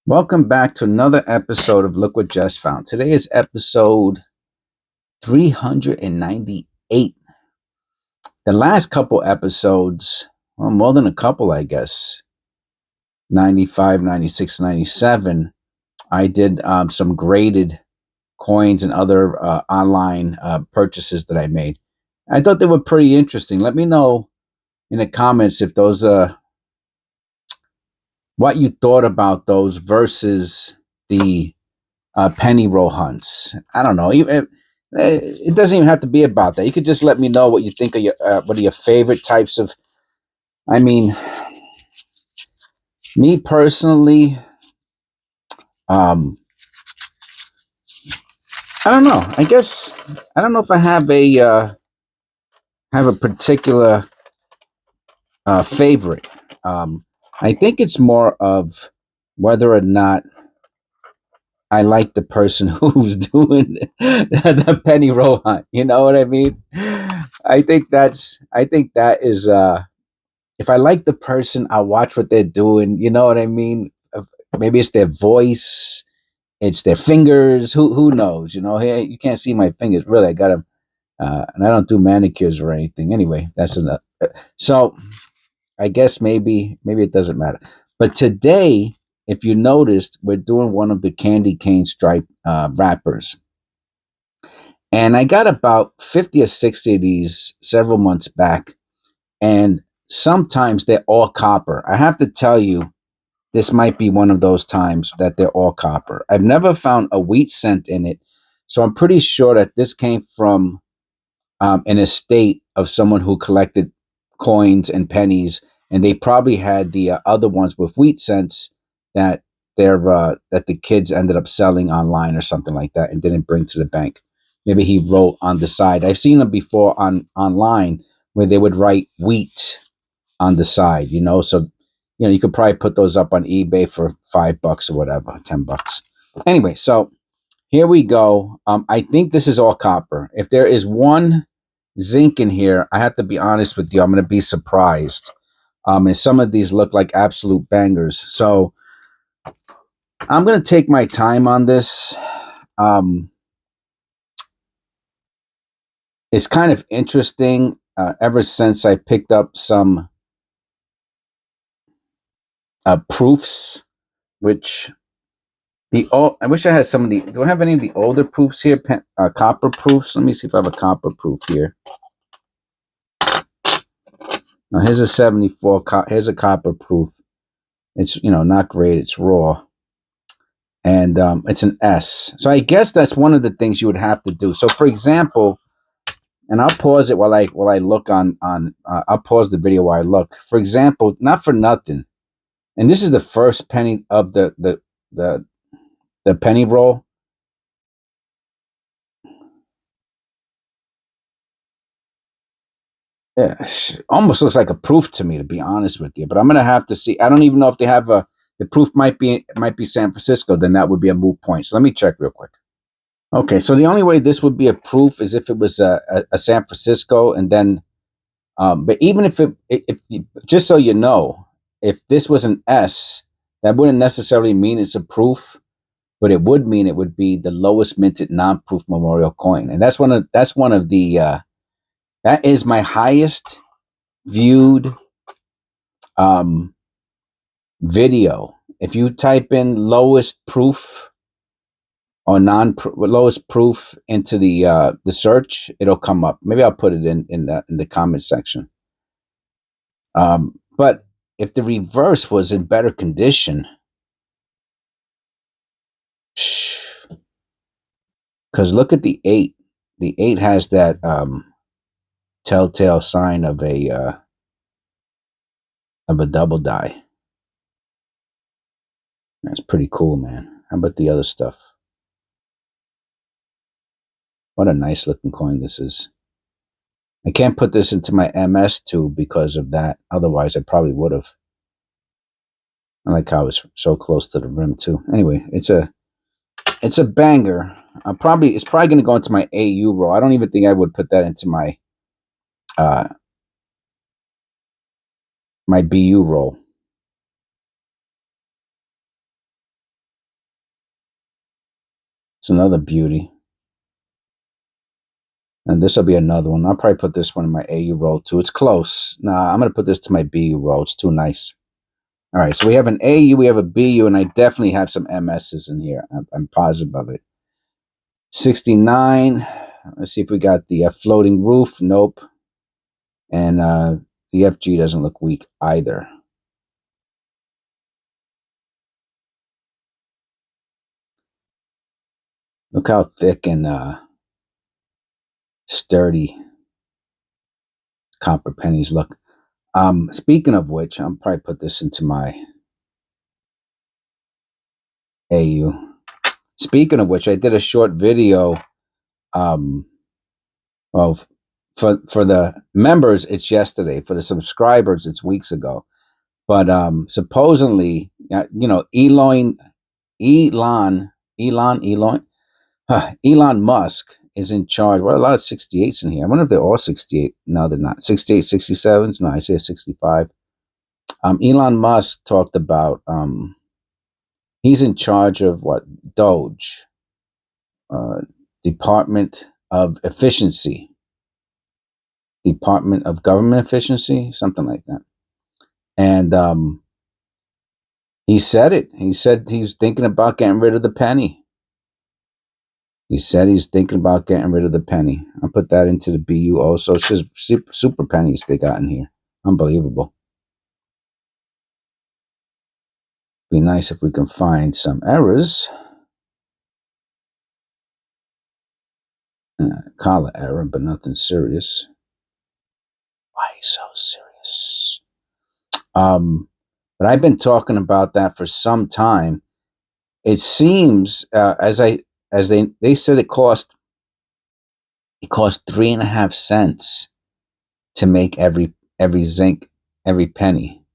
Welcome back to another episode of Look What Just Found. Today is episode 398. The last couple episodes, well, more than a couple, I guess, 95, 96, 97, I did some graded coins and other online purchases that I made. I thought they were pretty interesting. Let me know in the comments if those what you thought about those versus the penny roll hunts. I don't know. It doesn't even have to be about that. You could just let me know what you think of what are your favorite types of. I mean, me personally, um, I don't know. I guess I don't know if I have a particular favorite. Um, I think it's more of whether or not I like the person who's doing the penny roll hunt. You know what I mean? I think that is if I like the person, I'll watch what they're doing. You know what I mean? Maybe it's their voice, it's their fingers. Who knows? You know, hey, you can't see my fingers. Really, I got them, and I don't do manicures or anything. Anyway, that's enough. So I guess maybe it doesn't matter. But today, if you noticed, we're doing one of the candy cane stripe wrappers. And I got about 50 or 60 of these several months back. And sometimes they're all copper. I have to tell you, this might be one of those times that they're all copper. I've never found a wheat cent in it. So I'm pretty sure that this came from an estate of someone who collected coins and pennies. And they probably had the other ones with wheat cents that that the kids ended up selling online or something like that and didn't bring to the bank. Maybe he wrote on the side. I've seen them before on online where they would write wheat on the side, you know. So, you know, you could probably put those up on eBay for $5 or whatever, $10. Anyway, so here we go. I think this is all copper. If there is one zinc in here, I have to be honest with you, I'm going to be surprised. And some of these look like absolute bangers. So I'm going to take my time on this. Um, it's kind of interesting ever since I picked up some proofs, which I wish I had some of the. Do I have any of the older proofs here? Copper proofs. Let me see if I have a copper proof here. Now here's a 74. Here's a copper proof. It's not great. It's raw, and it's an S. So I guess that's one of the things you would have to do. So for example, and I'll pause it while I look on. I'll pause the video while I look. For example, not for nothing, and this is the first penny of the penny roll. Yeah, almost looks like a proof to me, to be honest with you. But I'm gonna have to see. I don't even know if they have a. The proof might be San Francisco. Then that would be a moot point. So let me check real quick. Okay, so the only way this would be a proof is if it was a San Francisco, and then. But even if just so you know, if this was an S, that wouldn't necessarily mean it's a proof, but it would mean it would be the lowest minted non-proof memorial coin, and that's one of the that is my highest viewed um, video. If you type in lowest proof or lowest proof into the search, it'll come up. Maybe I'll put it in the comment section. But if the reverse was in better condition, because look at the 8. The 8 has that telltale sign of a double die. That's pretty cool, man. How about the other stuff? What a nice looking coin this is. I can't put this into my MS tube because of that. Otherwise, I probably would have. I like how it's so close to the rim too. Anyway, it's a banger. It's probably going to go into my AU roll. I don't even think I would put that into uh my BU roll. It's another beauty. And this will be another one. I'll probably put this one in my AU roll too. It's close. Nah, I'm going to put this to my BU roll. It's too nice. All right, so we have an AU, we have a BU, and I definitely have some MSs in here. I'm positive of it. 69. Let's see if we got the floating roof. Nope. And the FG doesn't look weak either. Look how thick and sturdy copper pennies look. Speaking of which, I'll probably put this into my AU. Speaking of which, I did a short video of for the members it's yesterday. For the subscribers it's weeks ago. But supposedly, Elon Musk is in charge. Well, a lot of 68s in here. I wonder if they're all 68. No, they're not. 68, 67s. No, I say 65. Elon Musk talked about he's in charge of what? Doge, Department of Efficiency, Department of Government Efficiency, something like that. And he said it. He said he's thinking about getting rid of the penny. He said he's thinking about getting rid of the penny. I'll put that into the BU also. It's just super pennies they got in here. Unbelievable. Be nice if we can find some errors. Collar error, but nothing serious. Why so serious? But I've been talking about that for some time. It seems as they said it cost 3.5 cents to make every zinc, every penny.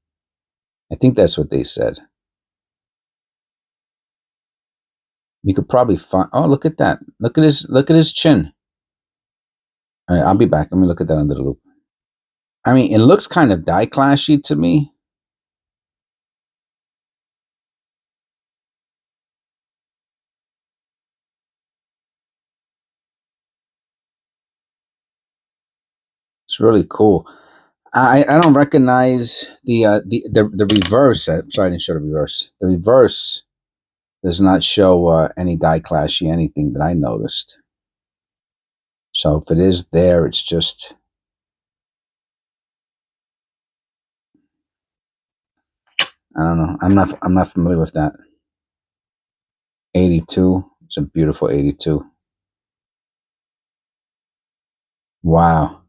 I think that's what they said. You could probably find. Oh, look at that! Look at his chin. All right, I'll be back. Let me look at that under the loop. I mean, it looks kind of die clashy to me. It's really cool. I don't recognize the reverse. Sorry, I didn't show the reverse. The reverse does not show any die clashy anything that I noticed. So if it is there, it's just I don't know. I'm not familiar with that. 82. It's a beautiful 82. Wow.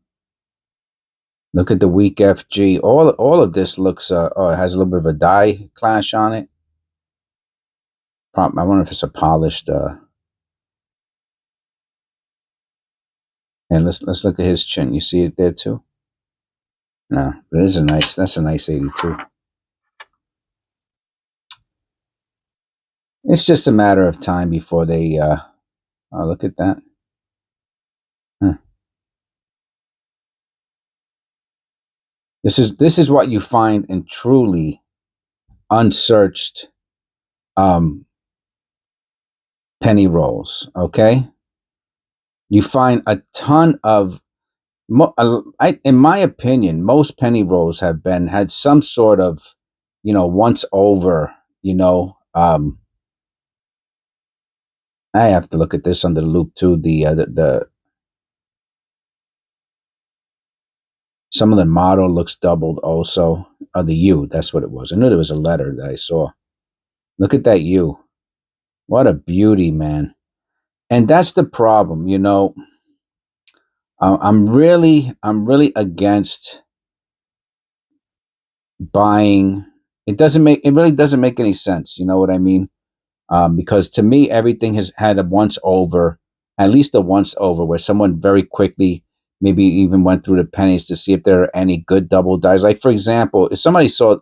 Look at the weak FG. All of this looks oh, it has a little bit of a die clash on it. I wonder if it's a polished and let's look at his chin. You see it there too? No, but it is that's a nice 82. It's just a matter of time before they oh, look at that. Huh. This is what you find in truly unsearched penny rolls, okay? You find a ton of in my opinion, most penny rolls have had some sort of, once over, I have to look at this under the loop too. The some of the motto looks doubled also. The U, that's what it was. I knew there was a letter that I saw. Look at that U. What a beauty, man. And that's the problem, I'm really against buying. It really doesn't make any sense. You know what I mean? Because to me, everything has had a once over, at least a once over, where someone very quickly maybe even went through the pennies to see if there are any good double dies. Like, for example, if somebody saw,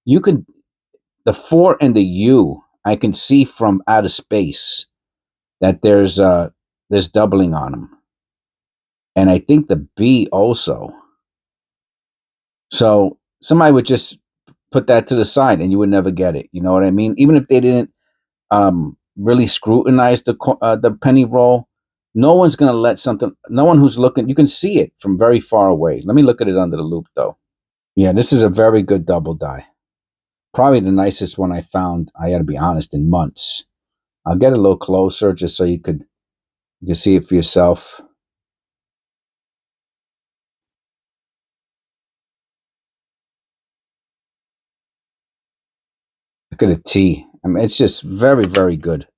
the 4 and the U, I can see from out of space that there's doubling on them. And I think the B also. So somebody would just put that to the side and you would never get it. You know what I mean? Even if they didn't really scrutinize the penny roll, no one's going to let something. No one who's looking, you can see it from very far away. Let me look at it under the loop, though. Yeah, this is a very good double die. Probably the nicest one I found. I got to be honest, in months. I'll get a little closer just so you can see it for yourself. Look at the T. I mean, it's just very, very good.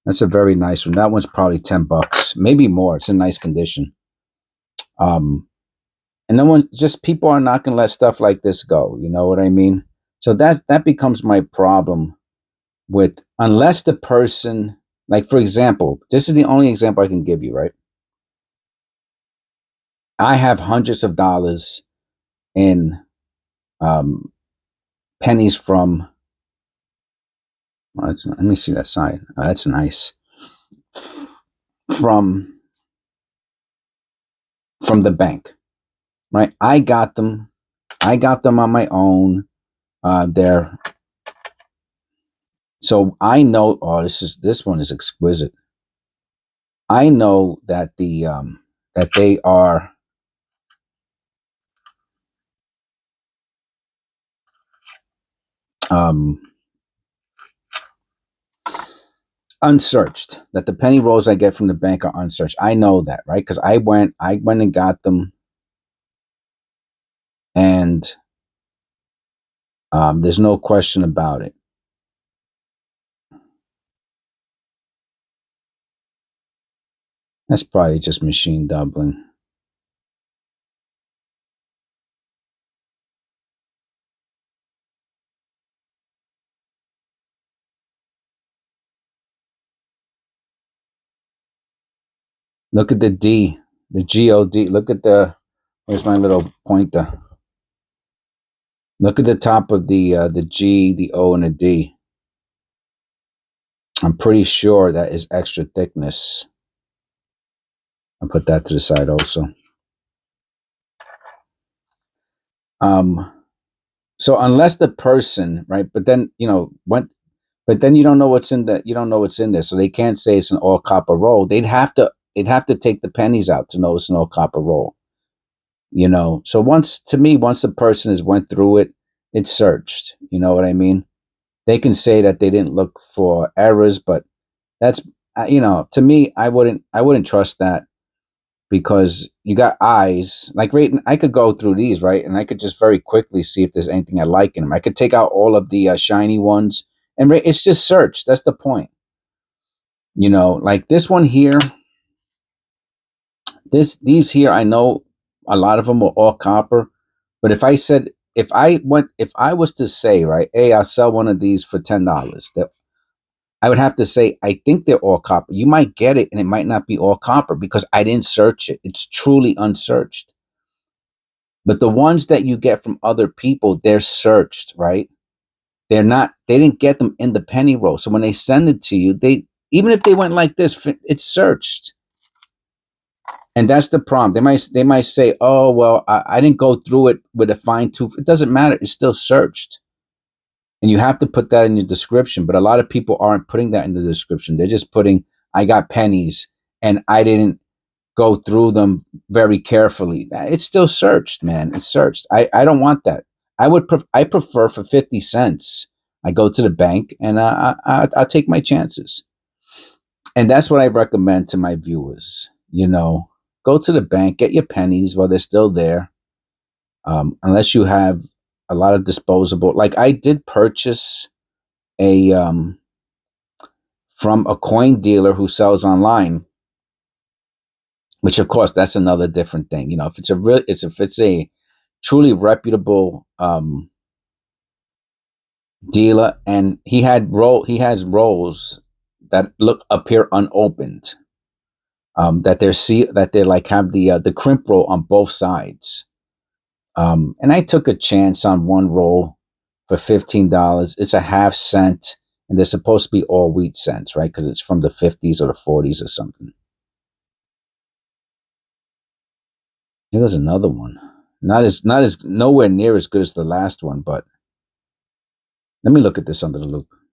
That's a very nice one. That one's probably $10, maybe more. It's in nice condition. And no one, just people are not going to let stuff like this go. You know what I mean? So that becomes my problem with, unless the person, like for example, this is the only example I can give you, right? I have hundreds of dollars in um, pennies from. Well, let me see that side. Oh, that's nice. From the bank, right? I got them. I got them on my own. They're so I know. Oh, this one is exquisite. I know that that they are um, unsearched. That the penny rolls I get from the bank are unsearched. I know that, right? Because I went and got them, and there's no question about it. That's probably just machine doubling. Look at the D, the GOD. Look at where's my little pointer? Look at the top of the G, the O, and the D. I'm pretty sure that is extra thickness. I'll put that to the side also. Um, so unless the person, right, but then but then you don't know what's in you don't know what's in there, so they can't say it's an all copper roll. They'd have to take the pennies out to know it's an all copper roll. So once the person has went through it, it's searched. You know what I mean? They can say that they didn't look for errors, but that's to me, I wouldn't trust that, because you got eyes. Like, right, I could go through these, right, and I could just very quickly see if there's anything I like in them. I could take out all of the shiny ones, and it's just search. That's the point. Like this one here, these here, I know a lot of them were all copper, but if I was to say, right, hey, I'll sell one of these for $10, that I would have to say, I think they're all copper. You might get it, and it might not be all copper because I didn't search it. It's truly unsearched. But the ones that you get from other people, they're searched, right? They didn't get them in the penny roll. So when they send it to you, even if they went like this, it's searched. And that's the problem. They might say, oh, well, I didn't go through it with a fine tooth. It doesn't matter. It's still searched. And you have to put that in your description. But a lot of people aren't putting that in the description. They're just putting, I got pennies and I didn't go through them very carefully. It's still searched, man. It's searched. I don't want that. I prefer for 50 cents. I go to the bank and I take my chances. And that's what I recommend to my viewers. Go to the bank, get your pennies while they're still there. Unless you have a lot of disposable, like I did purchase a from a coin dealer who sells online, which of course that's another different thing. If it's if it's a truly reputable dealer, and he has rolls that appear unopened, that they're like have the crimp roll on both sides. And I took a chance on one roll for $15. It's a half cent, and they're supposed to be all wheat cents, right? Because it's from the 50s or the 40s or something. Here goes another one. Not as nowhere near as good as the last one, but let me look at this under the loop.